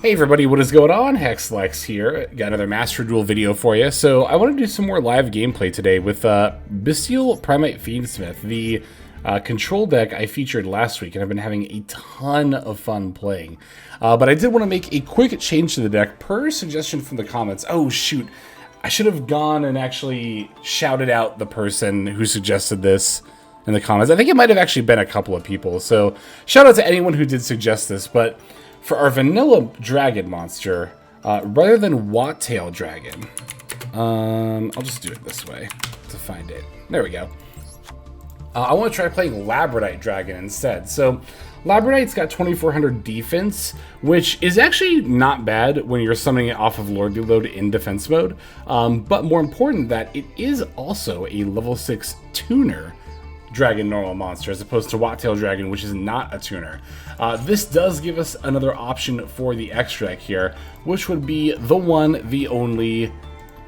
Hey everybody, what is going on? Hexlex here. Got another Master Duel video for you. So I want to do some more live gameplay today with Bestial Primite Fiendsmith, the control deck I featured last week, and I've been having a ton of fun playing. But I did want to make a quick change to the deck per suggestion from the comments. Oh shoot, I should have gone and actually shouted out the person who suggested this in the comments. I think it might have actually been a couple of people, so shout out to anyone who did suggest this. But for our vanilla dragon monster, rather than Wattail Dragon, I'll just do it this way to find it. There we go. I want to try playing Labrodite Dragon instead. So Labrodite's got 2400 defense, which is actually not bad when you're summoning it off of Lord Reload in defense mode. But more important that it is also a level 6 tuner dragon normal monster, as opposed to Wattail Dragon, which is not a tuner. This does give us another option for the extra deck here, which would be the one, the only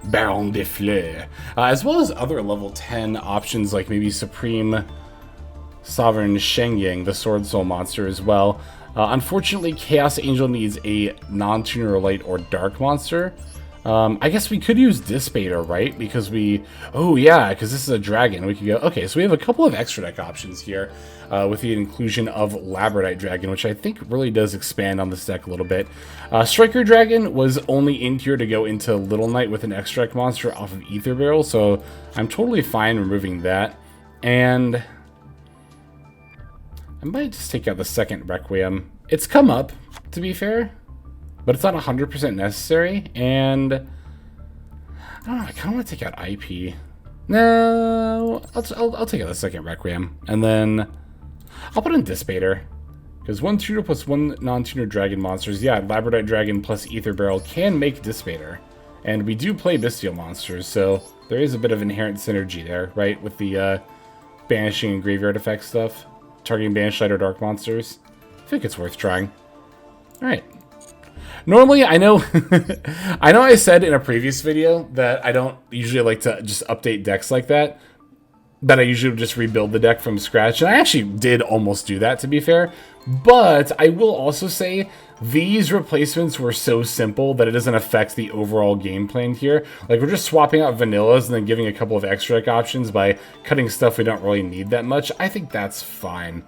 Baron de Fleur, as well as other level 10 options like maybe Supreme Sovereign Shengyang, the Sword Soul monster as well. Unfortunately, Chaos Angel needs a non-tuner light or dark monster. I guess we could use Dispater, right? Because oh yeah, because this is a dragon. We could go, okay, so we have a couple of extra deck options here with the inclusion of Labrodite Dragon, which I think really does expand on this deck a little bit. Striker Dragon was only in here to go into Little Knight with an extra deck monster off of Ether Barrel, so I'm totally fine removing that. And I might just take out the second Requiem. It's come up, to be fair, but it's not 100% necessary, and I don't know, I kind of want to take out IP. No, I'll take out the second Requiem, and then I'll put in Dispater, because 1 tuner plus 1 non-tuner dragon monsters, yeah, Labrodite Dragon plus Ether Barrel can make Dispater, and we do play Bestial monsters, so there is a bit of inherent synergy there, right, with the banishing and graveyard effect stuff, targeting banished light or dark monsters. I think it's worth trying. Alright. Normally, I know I said in a previous video that I don't usually like to just update decks like that I usually just rebuild the deck from scratch, and I actually did almost do that, to be fair. But I will also say these replacements were so simple that it doesn't affect the overall game plan here. Like, we're just swapping out vanillas and then giving a couple of extra deck options by cutting stuff we don't really need that much. I think that's fine.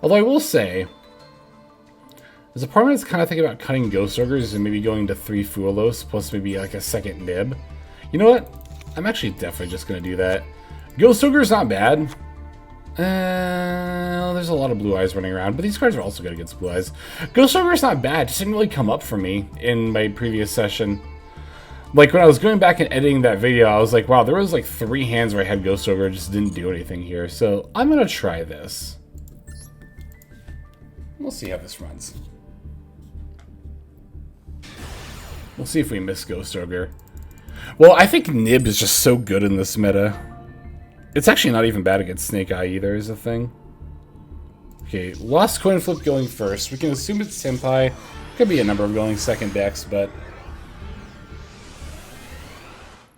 Although I will say, there's a part of me that's kind of thinking about cutting Ghost Ogres and maybe going to 3 Fuelos plus maybe like a second Nib. You know what? I'm actually definitely just going to do that. Ghost Ogre's not bad. There's a lot of Blue Eyes running around, but these cards are also good against Blue Eyes. Ghost Ogre's not bad. It just didn't really come up for me in my previous session. Like, when I was going back and editing that video, I was like, wow, there was like 3 hands where I had Ghost Ogre, just didn't do anything here. So I'm going to try this. We'll see how this runs. We'll see if we miss Ghost Ogre. Well, I think Nib is just so good in this meta. It's actually not even bad against Snake Eye either, is a thing. Okay, Lost Coin Flip going first. We can assume it's Tenpai. Could be a number of going second decks, but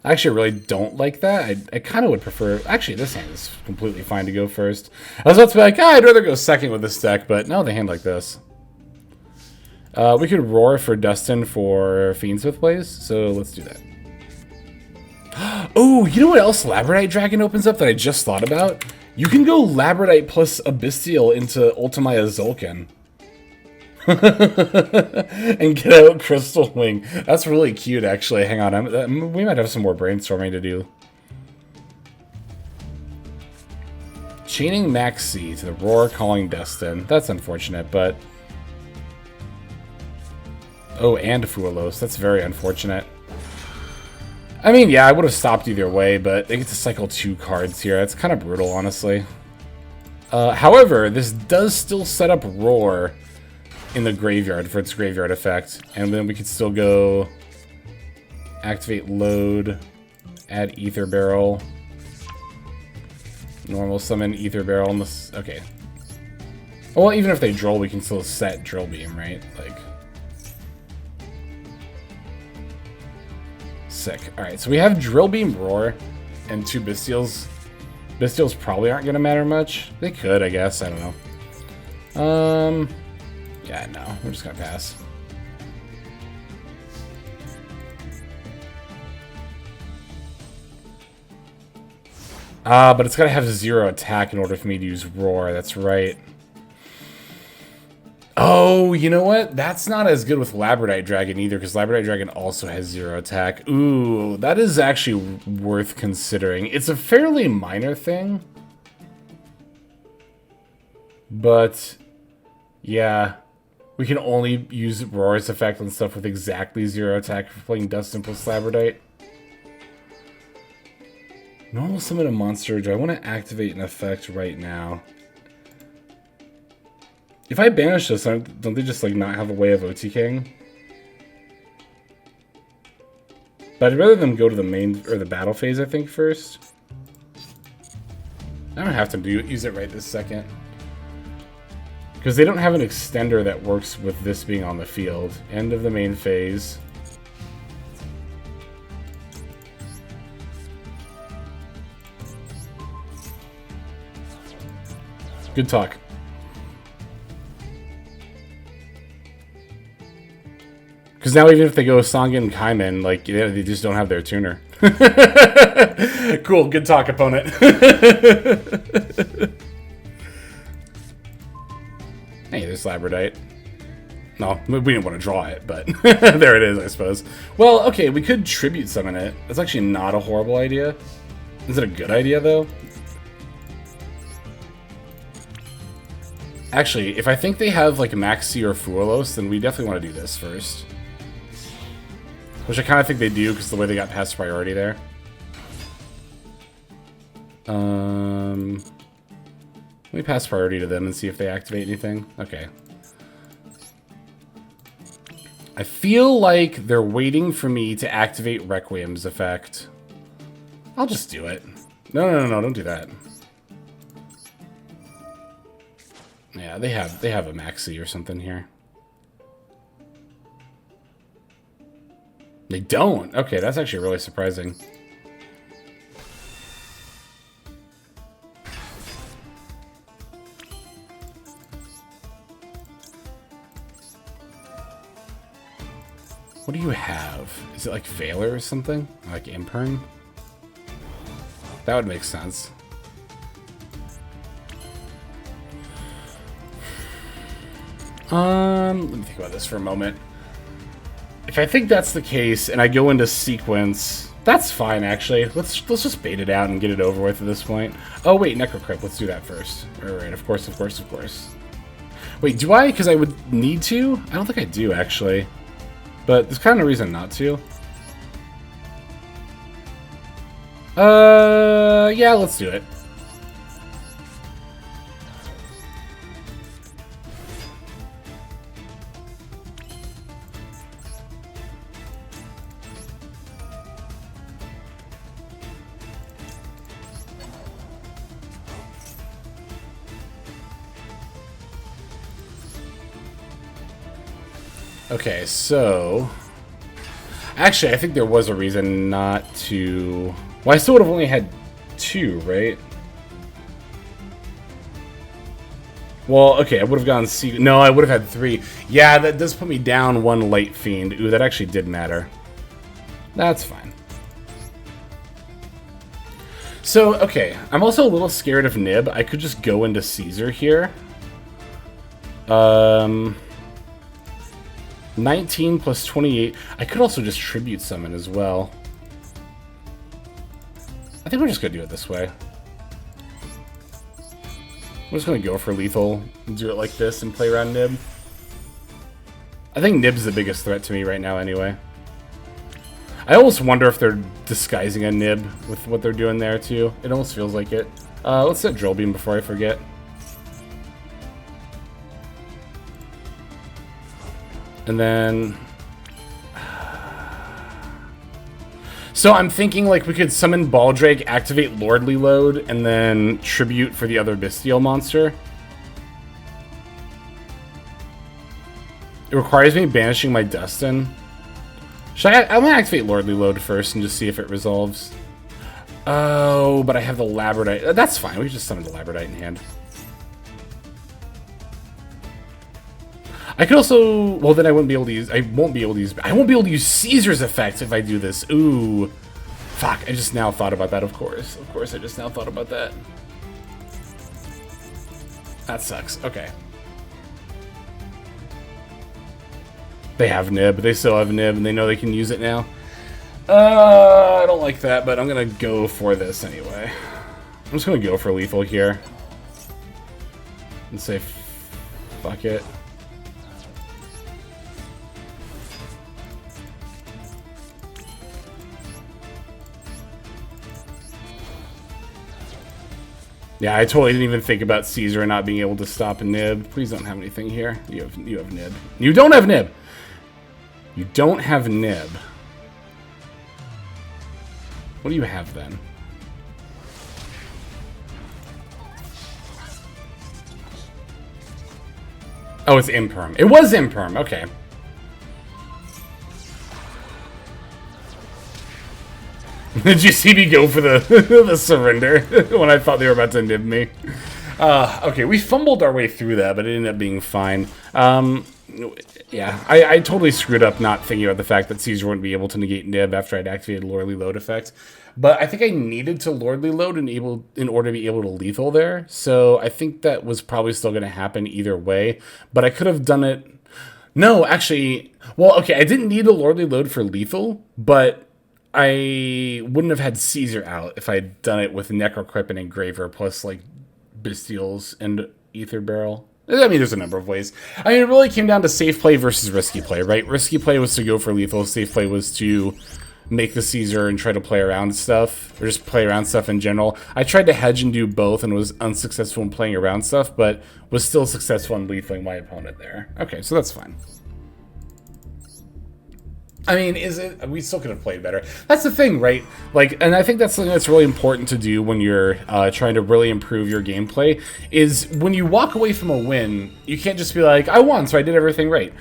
I actually really don't like that. I kind of would prefer... Actually, this hand is completely fine to go first. I was about to be like, I'd rather go second with this deck, but no, they hand like this. We could Roar for Dustin for Fiendsmith plays, so let's do that. Oh, you know what else Labrodite Dragon opens up that I just thought about? You can go Labrodite plus a Bestial into Ultimaya Zulkin. And get out Crystal Wing. That's really cute, actually. Hang on, we might have some more brainstorming to do. Chaining Maxi to the Roar calling Dustin. That's unfortunate, but... Oh, and Fuelos. That's very unfortunate. I mean, yeah, I would have stopped either way, but they get to cycle 2 cards here. That's kind of brutal, honestly. However, this does still set up Roar in the graveyard for its graveyard effect. And then we could still go activate Load, add Ether Barrel, normal summon Ether Barrel in this. Okay. Well, even if they drill, we can still set Drill Beam, right? Like, sick. Alright, so we have Drill Beam, Roar, and 2 Bestials. Bestials probably aren't going to matter much. They could, I guess. I don't know. Yeah, no. We're just going to pass. But it's gotta have 0 attack in order for me to use Roar, that's right. Oh, you know what? That's not as good with Labrodite Dragon either, because Labrodite Dragon also has 0 attack. Ooh, that is actually worth considering. It's a fairly minor thing. But, yeah. We can only use Roar's effect on stuff with exactly 0 attack for playing Dustin plus Labrodite. Normal summon a monster. Do I want to activate an effect right now? If I banish this, don't they just like not have a way of OTKing? But I'd rather them go to the main or the battle phase, I think, first. I don't have to use it right this second. Because they don't have an extender that works with this being on the field. End of the main phase. Good talk. Because now even if they go Sangen and Kaiman, like, they just don't have their tuner. Cool, good talk, opponent. Hey, there's Labrodite. No, we didn't want to draw it, but there it is, I suppose. Well, okay, we could tribute summon it. That's actually not a horrible idea. Is it a good idea, though? Actually, if I think they have, like, Maxi or Fuelos, then we definitely want to do this first. Which I kind of think they do, because of the way they got past priority there. Let me pass priority to them and see if they activate anything. Okay. I feel like they're waiting for me to activate Requiem's effect. I'll just do it. No, don't do that. Yeah, they have a Maxi or something here. They don't? Okay, that's actually really surprising. What do you have? Is it like Veiler or something? Like Impern? That would make sense. Let me think about this for a moment. If I think that's the case and I go into sequence, that's fine actually. Let's just bait it out and get it over with at this point. Oh wait, Necrocrypt, let's do that first. Alright, of course. Wait, do I? Because I would need to? I don't think I do actually. But there's kind of no reason not to. Yeah, let's do it. Okay, so... Actually, I think there was a reason not to... Well, I still would have only had 2, right? Well, okay, I would have gone C... No, I would have had 3. Yeah, that does put me down 1 Light Fiend. Ooh, that actually did matter. That's fine. So, okay, I'm also a little scared of Nib. I could just go into Caesar here. 19 plus 28. I could also just tribute summon as well. I think we're just gonna do it this way. I'm just gonna go for lethal and do it like this and play around Nib. I think Nib's the biggest threat to me right now anyway. I almost wonder if they're disguising a Nib with what they're doing there too. It almost feels like it. Let's set Drill Beam before I forget. And then... So I'm thinking like we could summon Baldrake, activate Lordly Load, and then tribute for the other Bestial monster. It requires me banishing my Dustin. I'm gonna activate Lordly Load first and just see if it resolves. Oh, but I have the Labrodite. That's fine, we can just summon the Labrodite in hand. I could also, well then I won't be able to use Caesar's effect if I do this. Ooh, Fuck, I just now thought about that, of course. Of course, I just now thought about that. That sucks. Okay. They have nib. They still have nib, and they know they can use it now. I don't like that, but I'm gonna go for this anyway. I'm just gonna go for lethal here. And say, fuck it. Yeah, I totally didn't even think about Caesar not being able to stop a nib. Please don't have anything here. You have nib. You don't have nib. You don't have nib. What do you have then? Oh, it's imperm. It was imperm. Okay. Did you see me go for the the surrender when I thought they were about to nib me? Okay, we fumbled our way through that, but it ended up being fine. Yeah, I totally screwed up not thinking about the fact that Caesar wouldn't be able to negate nib after I'd activated Lordly Load effect. But I think I needed to Lordly Load in order to be able to lethal there. So I think that was probably still going to happen either way. But I could have done it... No, actually... Well, okay, I didn't need a Lordly Load for lethal, but... I wouldn't have had Caesar out if I'd done it with Necroquip and Engraver plus, like, Bestials and Ether Barrel. I mean, there's a number of ways. I mean, it really came down to safe play versus risky play, right? Risky play was to go for lethal. Safe play was to make the Caesar and try to play around stuff, or just play around stuff in general. I tried to hedge and do both and was unsuccessful in playing around stuff, but was still successful in lethaling my opponent there. Okay, so that's fine. I mean, we still could have played better. That's the thing, right? Like, and I think that's something that's really important to do when you're trying to really improve your gameplay, is when you walk away from a win, you can't just be like, I won, so I did everything right.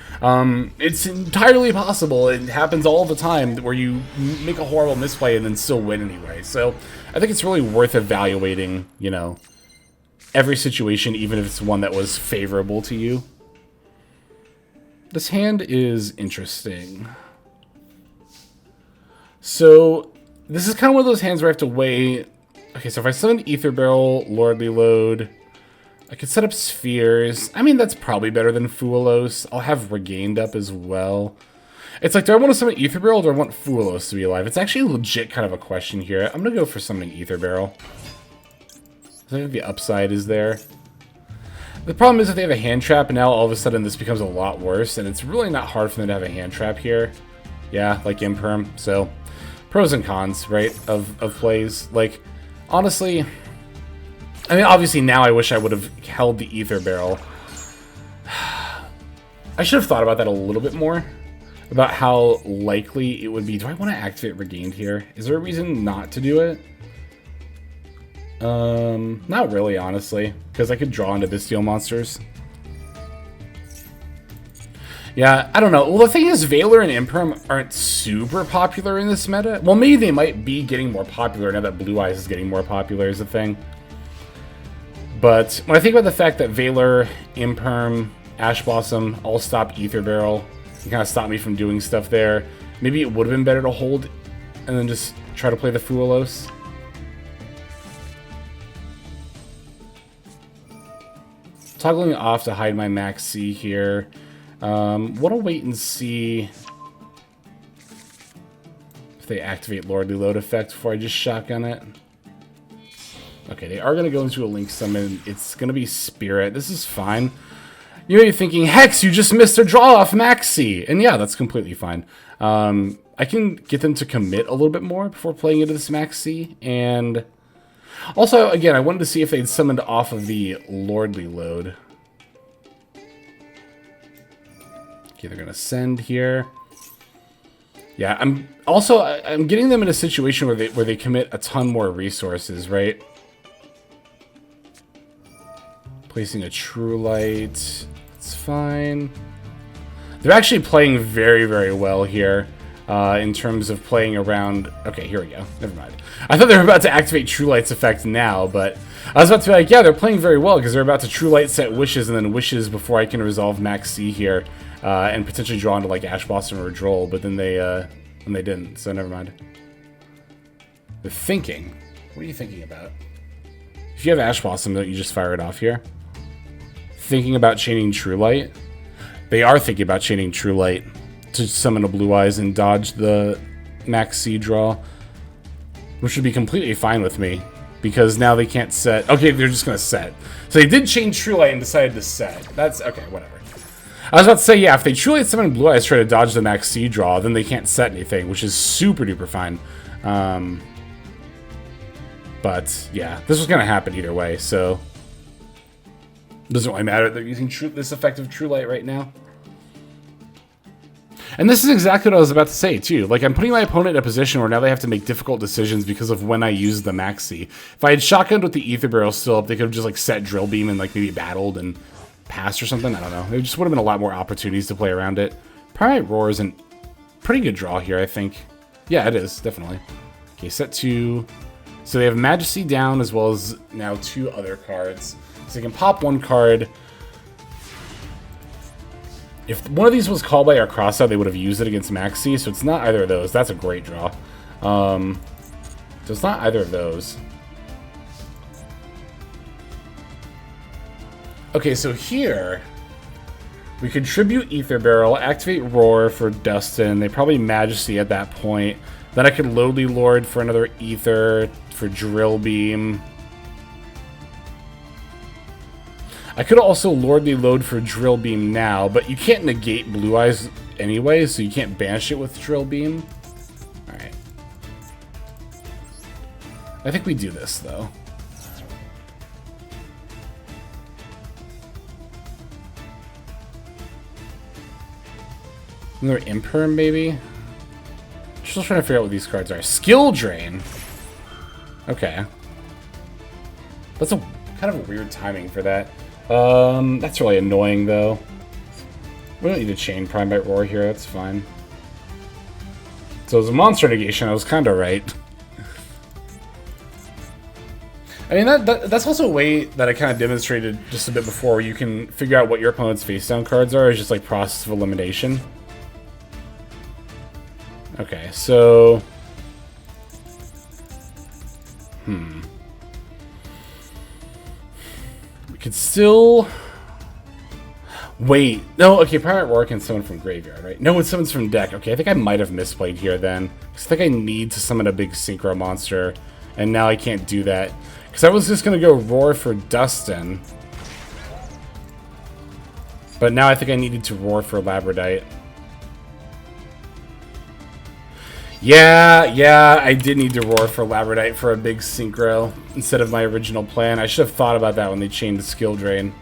It's entirely possible. It happens all the time where you make a horrible misplay and then still win anyway. So I think it's really worth evaluating, you know, every situation, even if it's one that was favorable to you. This hand is interesting. So, this is kind of one of those hands where I have to weigh... Okay, so if I summon Ether Barrel, Lordly Load, I could set up Spheres. I mean, that's probably better than Fuelos. I'll have Regained up as well. It's like, do I want to summon Ether Barrel or do I want Fuelos to be alive? It's actually legit kind of a question here. I'm going to go for summoning Ether Barrel. I think the upside is there. The problem is that they have a hand trap, and now all of a sudden this becomes a lot worse, and it's really not hard for them to have a hand trap here. Yeah, like Imperm, so... Pros and cons, right, of plays. Like, honestly, I mean, obviously now I wish I would have held the Ether Barrel. I should have thought about that a little bit more, about how likely it would be. Do I want to activate Regained here? Is there a reason not to do it? Not really, honestly, because I could draw into Bestial monsters. Yeah, I don't know. Well, the thing is, Valor and Imperm aren't super popular in this meta. Well, maybe they might be getting more popular now that Blue Eyes is getting more popular is a thing. But when I think about the fact that Valor, Imperm, Ash Blossom all stop Ether Barrel and kind of stop me from doing stuff there, maybe it would have been better to hold and then just try to play the Fuelos. Toggling off to hide my Max C here. Want to wait and see if they activate Lordly Load effect before I just shotgun it. Okay, they are going to go into a Link Summon. It's going to be Spirit. This is fine. You may be thinking, Hex, you just missed a draw off Maxi. And yeah, that's completely fine. I can get them to commit a little bit more before playing into this Maxi. And also, again, I wanted to see if they'd summoned off of the Lordly Load. Okay, they're gonna send here. Yeah, I'm getting them in a situation where they commit a ton more resources, right? Placing a True Light, it's fine. They're actually playing very, very well here in terms of playing around. Okay, here we go. Never mind. I thought they were about to activate True Light's effect now, but I was about to be like, yeah, they're playing very well because they're about to True Light set Wishes and then Wishes before I can resolve Max C here. And potentially draw into like Ash Blossom or Droll, but then they didn't, so never mind. They're thinking. What are you thinking about? If you have Ash Blossom, don't you just fire it off here? Thinking about chaining True Light? They are thinking about chaining True Light to summon a Blue Eyes and dodge the Max C draw, which would be completely fine with me, because now they can't set. Okay, they're just gonna set. So they did chain True Light and decided to set. That's okay, whatever. I was about to say, yeah, if they True Light summon Blue Eyes, try to dodge the Max C draw, then they can't set anything, which is super duper fine. But yeah, this was gonna happen either way, so it doesn't really matter. They're using this effective True Light right now. And this is exactly what I was about to say, too. Like, I'm putting my opponent in a position where now they have to make difficult decisions because of when I use the Maxi. If I had shotgunned with the Ether Barrel still up, they could have just, like, set Drill Beam and, like, maybe battled and passed or something. I don't know. There just would have been a lot more opportunities to play around it. Primite Roar is a pretty good draw here, I think. Yeah, it is, definitely. Okay, set 2. So they have Majesty down as well as now 2 other cards. So they can pop 1 card. If one of these was called by our crossout, they would have used it against Maxi, so it's not either of those. That's a great draw. So it's not either of those. Okay, so here, we contribute Ether Barrel, activate Roar for Dustin. They probably Majesty at that point. Then I could Lowly Lord for another Ether, for Drill Beam. I could also Lordly Load for Drill Beam now, but you can't negate Blue Eyes anyway, so you can't banish it with Drill Beam. Alright. I think we do this, though. Another Imperm, maybe? Still trying to figure out what these cards are. Skill Drain! Okay. That's a kind of a weird timing for that. That's really annoying, though. We don't need to chain Primite Roar here, that's fine. So as a monster negation, I was kind of right. I mean, that's also a way that I kind of demonstrated just a bit before, where you can figure out what your opponent's face-down cards are, is just like process of elimination. Okay, so... Could still... Wait. No, okay, Primate Roar can summon from Graveyard, right? No, it summons from deck. Okay, I think I might have misplayed here then. Because I think I need to summon a big Synchro monster. And now I can't do that. Because I was just going to go Roar for Dustin. But now I think I needed to Roar for Labrodite. Yeah, I did need to Roar for Labrodite for a big Synchro instead of my original plan. I should have thought about that when they chained the Skill Drain.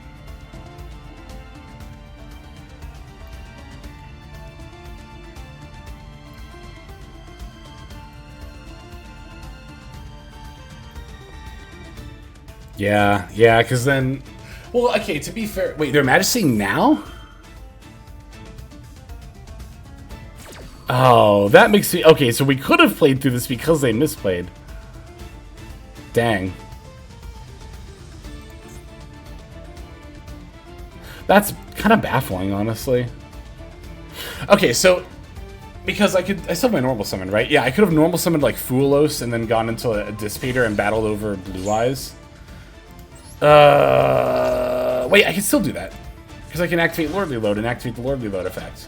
Yeah, because then... Well, okay, to be fair... Wait, they're Majesty now? Oh, that makes me... Okay, so we could have played through this because they misplayed. Dang. That's kind of baffling, honestly. Okay, so... Because I still have my normal summon, right? Yeah, I could have normal summoned, like, Foolos and then gone into a Dissipator and battled over Blue Eyes. Wait, I can still do that. Because I can activate Lordly Load and activate the Lordly Load effect.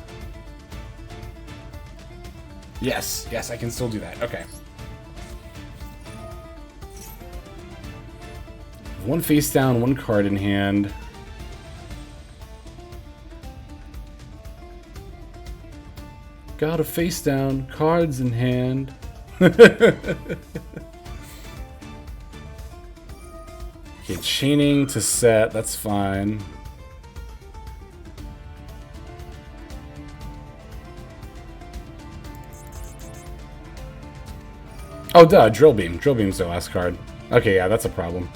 Yes, I can still do that. Okay. One face down, 1 card in hand. Got a face down, cards in hand. Okay, chaining to set, that's fine. Oh, duh, Drill Beam. Drill Beam's the last card. Okay, yeah, that's a problem.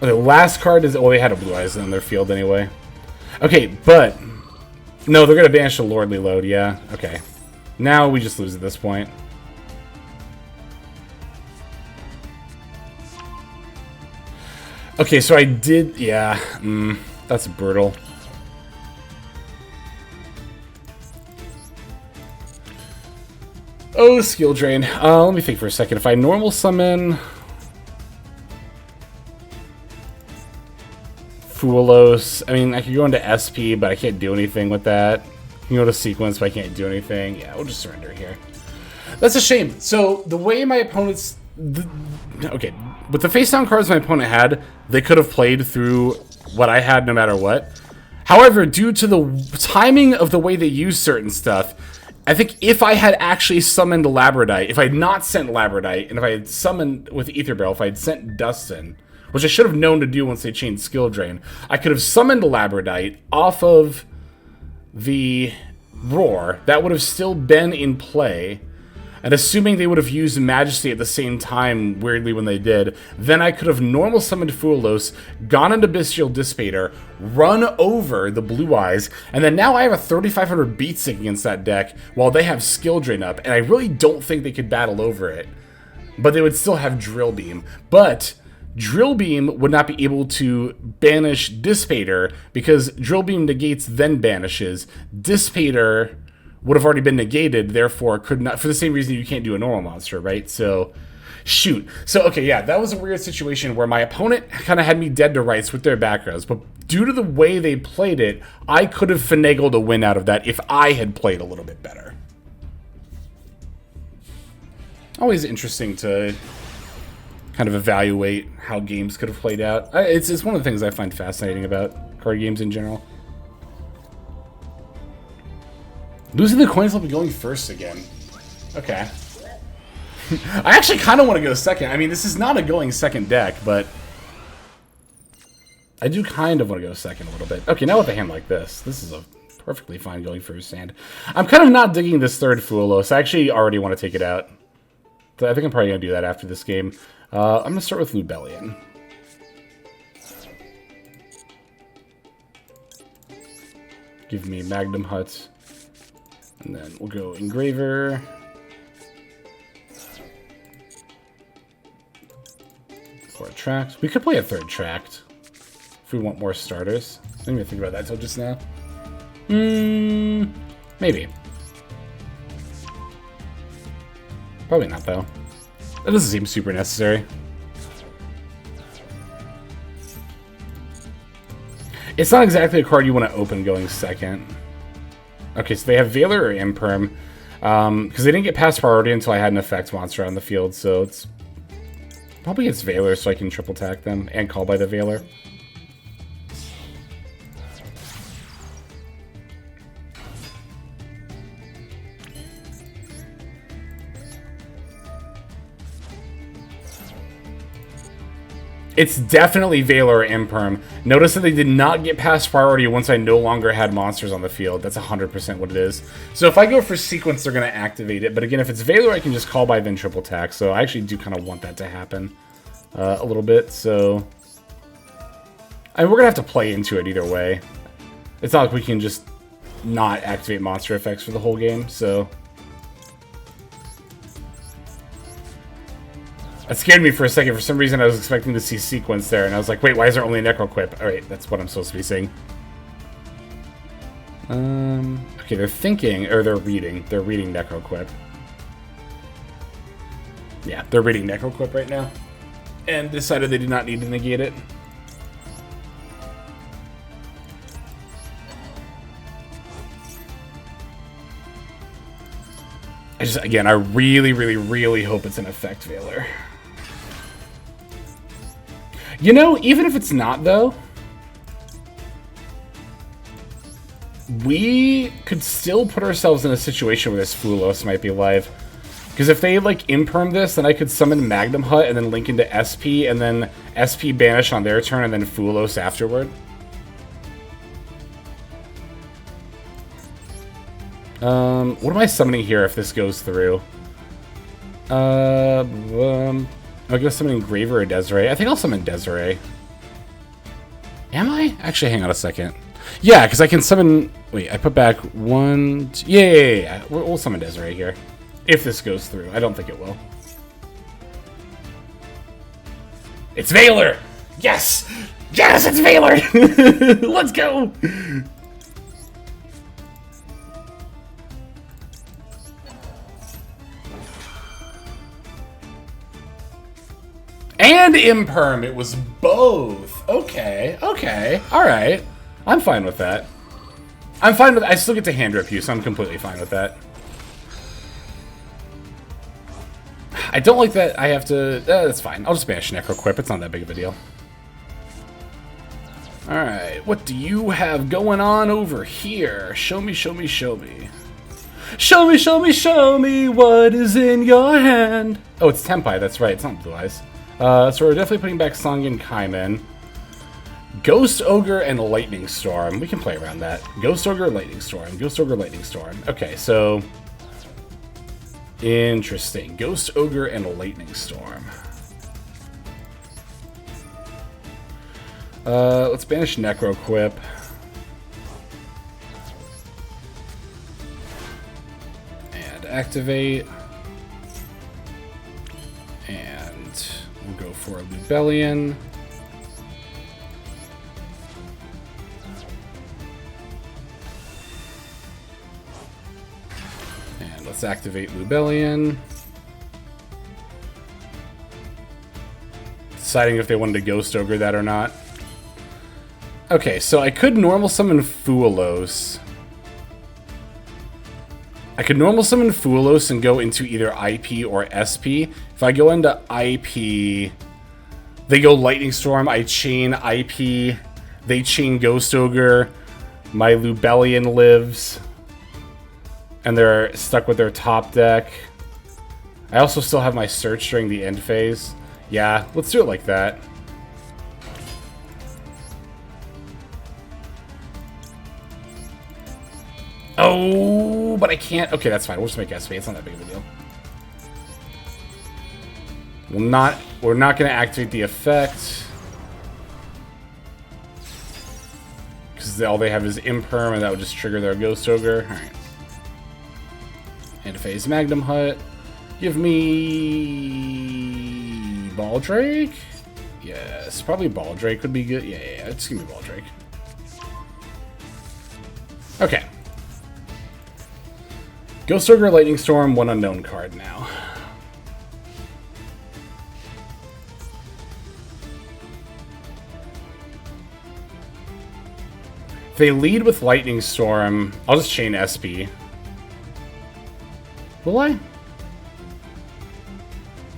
Okay, last card is... Well, they had a Blue Eyes in their field anyway. Okay, but... No, they're going to banish the Lordly Load, yeah. Okay. Now we just lose at this point. Okay, so I did... Yeah, that's brutal. Oh, skill drain. Let me think for a second. If I normal summon Foolos, I mean, I could go into SP, but I can't do anything with that. I can go to sequence, but I can't do anything. Yeah, we'll just surrender here. That's a shame. So the way my opponents, okay, with the face down cards my opponent had, they could have played through what I had no matter what. However, due to the timing of the way they use certain stuff, I think if I had actually summoned Labrodite, if I had not sent Labrodite, and if I had summoned with Ether Barrel, if I had sent Dustin, which I should have known to do once they changed Skill Drain, I could have summoned Labrodite off of the Roar. That would have still been in play. And assuming they would have used Majesty at the same time, weirdly, when they did, then I could have normal summoned Foolos, gone into Bestial Dissipator, run over the Blue Eyes, and then now I have a 3,500 beat stick against that deck while they have Skill Drain up, and I really don't think they could battle over it. But they would still have Drill Beam. But Drill Beam would not be able to banish Dissipator because Drill Beam negates then banishes. Dissipator would have already been negated, therefore could not, for the same reason you can't do a normal monster, right? So, shoot. So, okay, yeah, that was a weird situation where my opponent kind of had me dead to rights with their backgrounds, but due to the way they played it, I could have finagled a win out of that if I had played a little bit better. Always interesting to kind of evaluate how games could have played out. It's one of the things I find fascinating about card games in general. Losing the coins will be going first again. Okay. I actually kind of want to go second. I mean, this is not a going second deck, but I do kind of want to go second a little bit. Okay, now with a hand like this, this is a perfectly fine going first hand. I'm kind of not digging this third Foolos. I actually already want to take it out. So I think I'm probably going to do that after this game. I'm going to start with Lubellion. Give me Magnum Hut. And then we'll go Engraver. For a Tract. We could play a third Tract if we want more starters. I didn't even think about that until just now. Maybe. Probably not, though. That doesn't seem super necessary. It's not exactly a card you want to open going second. Okay, so they have Veiler or Imperm. Because they didn't get past priority until I had an effect monster on the field, so it's probably it's Veiler so I can triple attack them and call by the Veiler. It's definitely Veiler or Imperm. Notice that they did not get past priority once I no longer had monsters on the field. That's 100% what it is. So if I go for sequence, they're going to activate it. But again, if it's Veiler, I can just call by then triple attack. So I actually do kind of want that to happen a little bit. So I mean, we're going to have to play into it either way. It's not like we can just not activate monster effects for the whole game. So that scared me for a second. For some reason, I was expecting to see sequence there, and I was like, wait, why is there only a Necroquip? Alright, that's what I'm supposed to be seeing. Okay, they're thinking, or they're reading. They're reading Necroquip. Yeah, they're reading Necroquip right now. And decided they did not need to negate it. Again, I really, really, really hope it's an effect Veiler. You know, even if it's not, though, we could still put ourselves in a situation where this Foolos might be live. Because if they, like, imperm this, then I could summon Magnum Hut and then link into SP, and then SP banish on their turn, and then Foolos afterward. What am I summoning here if this goes through? I'll go summon Engraver or Desiree. I think I'll summon Desiree. Am I? Actually, hang on a second. Yeah, because I can summon... Wait, I put back one... Yeah. We'll summon Desiree here. If this goes through. I don't think it will. It's Veiler! Yes! Yes, it's Veiler! Let's go! And Imperm. It was both. Okay. Okay. All right. I'm fine with that. I'm fine with... I still get to hand rip you, so I'm completely fine with that. I don't like that I have to... that's fine. I'll just banish Necro Quip. It's not that big of a deal. Alright, what do you have going on over here? Show me, show me, show me. Show me, show me, show me what is in your hand. Oh, it's Tenpai, that's right. It's not Blue Eyes. So we're definitely putting back Sangin Kaiman. Ghost Ogre and Lightning Storm. We can play around that. Ghost Ogre, Lightning Storm. Ghost Ogre, Lightning Storm. Okay, so... Interesting. Ghost Ogre and Lightning Storm. Let's banish Necro Quip. And activate. And we'll go for a Lubellion. And let's activate Lubellion. Deciding if they wanted to Ghost Ogre that or not. Okay, so I could normal summon Fuelos. I could normal summon Fuelos and go into either IP or SP. If I go into IP, they go Lightning Storm, I chain IP, they chain Ghost Ogre, my Lubellion lives, and they're stuck with their top deck. I also still have my search during the end phase. Yeah, let's do it like that. Oh, but I can't. Okay, that's fine. We'll just make SP. It's not that big of a deal. We're not going to activate the effect. Because all they have is Imperm, and that would just trigger their Ghost Ogre. Alright. End phase Magnum Hut. Give me... Baldrake? Yes, probably Baldrake would be good. Yeah, just give me Baldrake. Okay. Ghost Ogre, Lightning Storm, one unknown card now. If they lead with Lightning Storm, I'll just chain SP. Will I?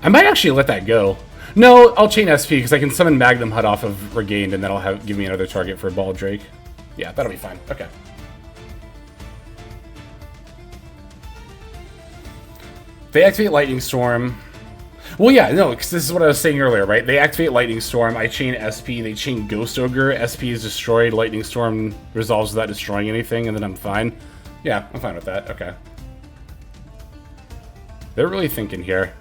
I might actually let that go. No, I'll chain SP because I can summon Magnum Hut off of Regained and that'll give me another target for Baldrake. Yeah, that'll be fine. Okay. They activate Lightning Storm. Well, yeah, no, because this is what I was saying earlier, right? They activate Lightning Storm, I chain SP, they chain Ghost Ogre, SP is destroyed, Lightning Storm resolves without destroying anything, and then I'm fine. Yeah, I'm fine with that, okay. They're really thinking here.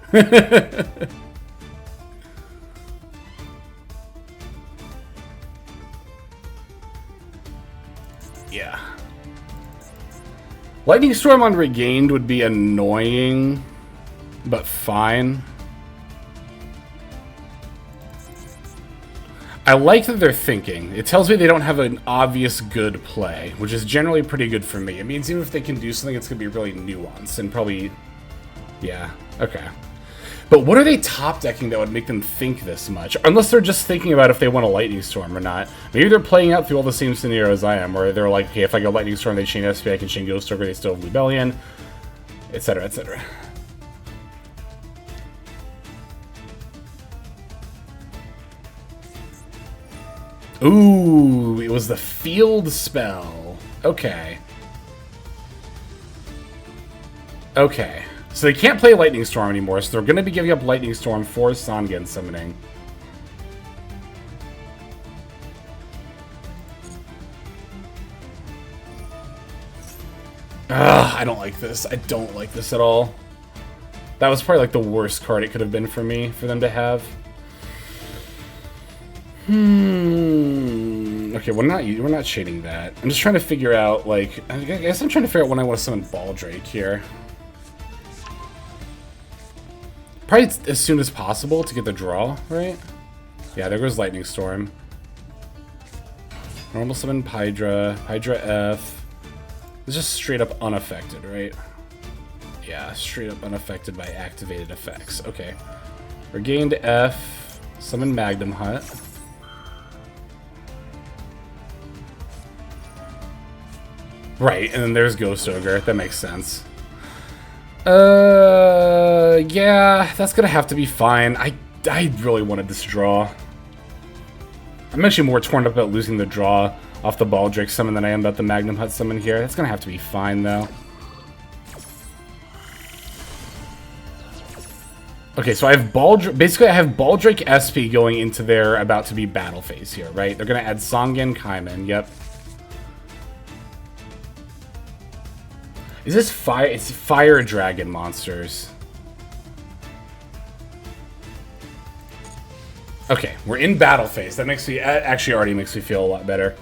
Yeah. Lightning Storm on Regained would be annoying, but fine. I like that they're thinking. It tells me they don't have an obvious good play, which is generally pretty good for me. It means even if they can do something, it's going to be really nuanced and probably... Yeah, okay. But what are they top decking that would make them think this much? Unless they're just thinking about if they want a Lightning Storm or not. Maybe they're playing out through all the same scenarios I am, where they're like, okay, if I go Lightning Storm, they chain SP, I can chain Ghost Ogre, they still have Lubellion, etc., etc. Ooh, it was the field spell. Okay. Okay. So they can't play Lightning Storm anymore, so they're going to be giving up Lightning Storm for Sangen summoning. Ugh, I don't like this. I don't like this at all. That was probably like the worst card it could have been for me, for them to have. Okay, we're not shading that. I'm just trying to figure out, like, I guess I'm trying to figure out when I want to summon Baldrake here. Probably as soon as possible to get the draw, right? Yeah, there goes Lightning Storm. Normal summon Hydra, Hydra F. It's just straight up unaffected, right? Yeah, straight up unaffected by activated effects. Okay. Regained F. Summon Magnum Hut. Right, and then there's Ghost Ogre. That makes sense. Yeah, that's gonna have to be fine. I really wanted this draw. I'm actually more torn up about losing the draw off the Baldrake summon than I am about the Magnum Hut summon here. That's gonna have to be fine, though. Okay, so I have basically I have Baldrake SP going into their about to be battle phase here, right? They're gonna add Songen Kaiman, yep. Is this fire? It's fire dragon monsters. Okay, we're in battle phase. That makes me actually already makes me feel a lot better.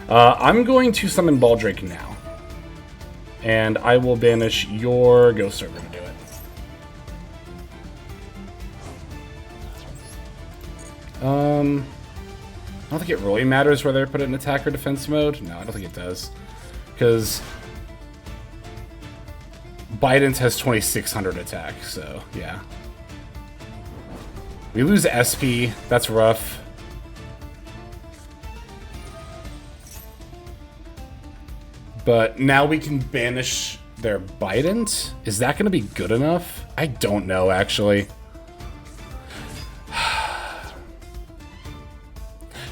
I'm going to summon Baldrake now, and I will banish your Ghost Ogre to do it. I don't think it really matters whether I put it in attack or defense mode. No, I don't think it does, because Bidens has 2600 attack, so yeah. We lose SP, that's rough. But now we can banish their Bident? Is that going to be good enough? I don't know, actually.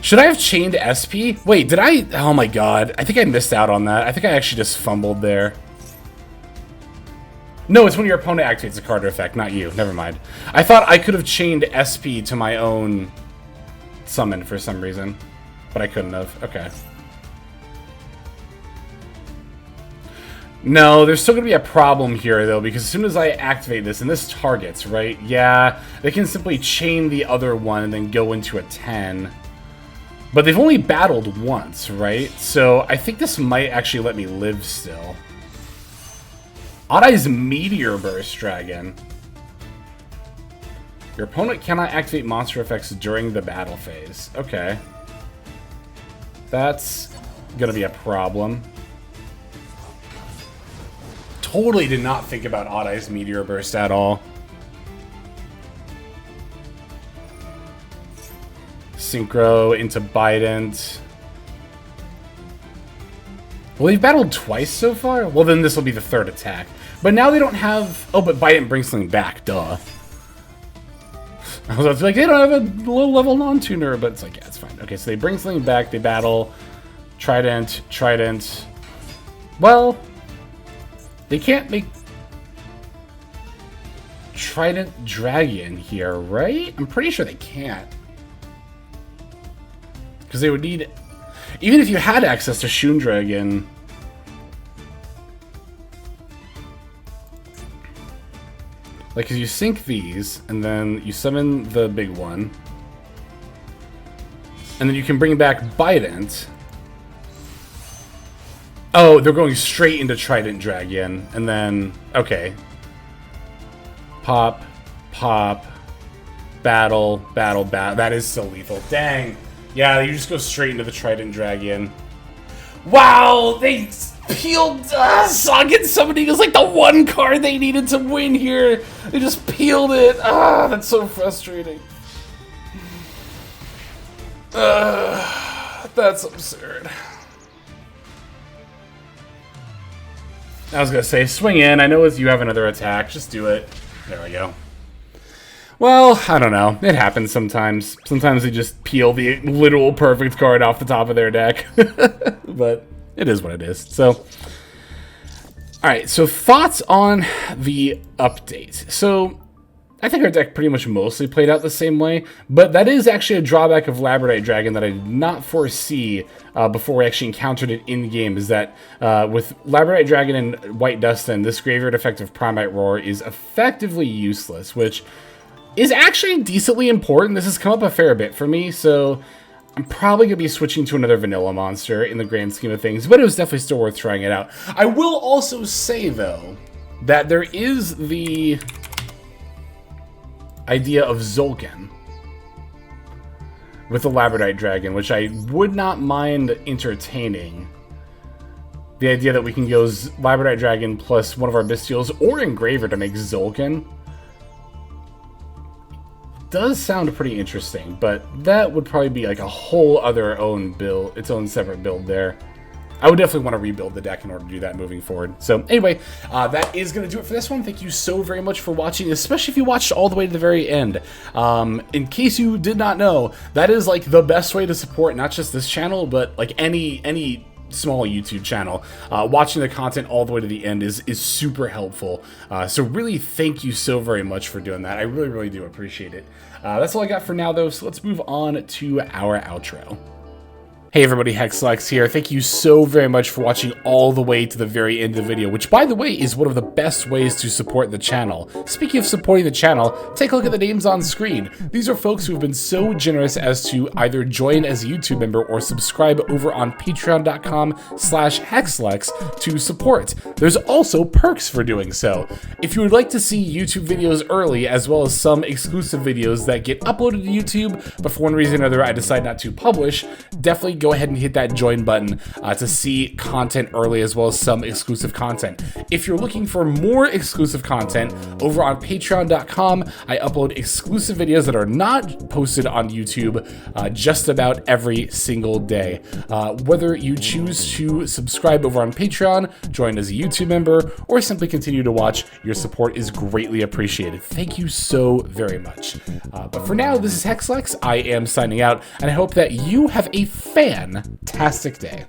Should I have chained SP? Wait, did I? Oh my god, I think I missed out on that. I think I actually just fumbled there. No, it's when your opponent activates a card or effect, not you. Never mind. I thought I could have chained SP to my own summon for some reason, but I couldn't have. Okay. No, there's still going to be a problem here, though, because as soon as I activate this, and this targets, right? Yeah, they can simply chain the other one and then go into a 10. But they've only battled once, right? So I think this might actually let me live still. Odd-Eye's Meteor Burst Dragon. Your opponent cannot activate monster effects during the battle phase. Okay. That's gonna be a problem. Totally did not think about Odd-Eye's Meteor Burst at all. Synchro into Bident. Well, they've battled twice so far? Well, then this will be the third attack. But now they don't have... Oh, but Bident brings something back, duh. I was like, they don't have a low-level non-tuner, but it's like, yeah, it's fine. Okay, so they bring something back, they battle Trident. Well, they can't make Trident Dragon here, right? I'm pretty sure they can't. Because they would need... Even if you had access to Shun Dragon... Like, cause you sync these, and then you summon the big one. And then you can bring back Bident. Oh, they're going straight into Trident Dragon, and then... Okay. Pop, pop, battle. That is so lethal. Dang. Yeah, you just go straight into the Trident Dragon. Wow, they peeled Songen Summoning is like the one card they needed to win here. They just peeled it. Ah, that's so frustrating. That's absurd. I was gonna say, swing in. I know you have another attack. Just do it. There we go. Well, I don't know. It happens sometimes. Sometimes they just peel the literal perfect card off the top of their deck. But it is what it is. So, alright, so thoughts on the update. So, I think our deck pretty much mostly played out the same way, but that is actually a drawback of Labrodite Dragon that I did not foresee before we actually encountered it in-game, is that with Labrodite Dragon and White Dustin, this graveyard effect of Primite Roar is effectively useless, which is actually decently important. This has come up a fair bit for me, so I'm probably going to be switching to another vanilla monster in the grand scheme of things, but it was definitely still worth trying it out. I will also say, though, that there is the idea of Zolkin with the Labrodite Dragon, which I would not mind entertaining. The idea that we can go Labrodite Dragon plus one of our Bystials or Engraver to make Zolkin. does sound pretty interesting, but that would probably be like a whole other own build, its own separate build there. I would definitely want to rebuild the deck in order to do that moving forward. So anyway, that is going to do it for this one. Thank you so very much for watching, especially if you watched all the way to the very end. In case you did not know, that is like the best way to support not just this channel, but like any small YouTube channel. Watching the content all the way to the end is super helpful. So really thank you so very much for doing that. I really do appreciate it. That's all I got for now though, so let's move on to our outro. Hey everybody, Hexlex here. Thank you so very much for watching all the way to the very end of the video, which by the way is one of the best ways to support the channel. Speaking of supporting the channel, take a look at the names on screen. These are folks who have been so generous as to either join as a YouTube member or subscribe over on patreon.com/Hexlex to support. There's also perks for doing so. If you would like to see YouTube videos early, as well as some exclusive videos that get uploaded to YouTube, but for one reason or another I decide not to publish, definitely go ahead and hit that join button to see content early, as well as some exclusive content. If you're looking for more exclusive content, over on patreon.com, I upload exclusive videos that are not posted on YouTube just about every single day. Whether you choose to subscribe over on Patreon, join as a YouTube member, or simply continue to watch, your support is greatly appreciated. Thank you so very much. But for now, this is Hexlex. I am signing out, and I hope that you have a fantastic day.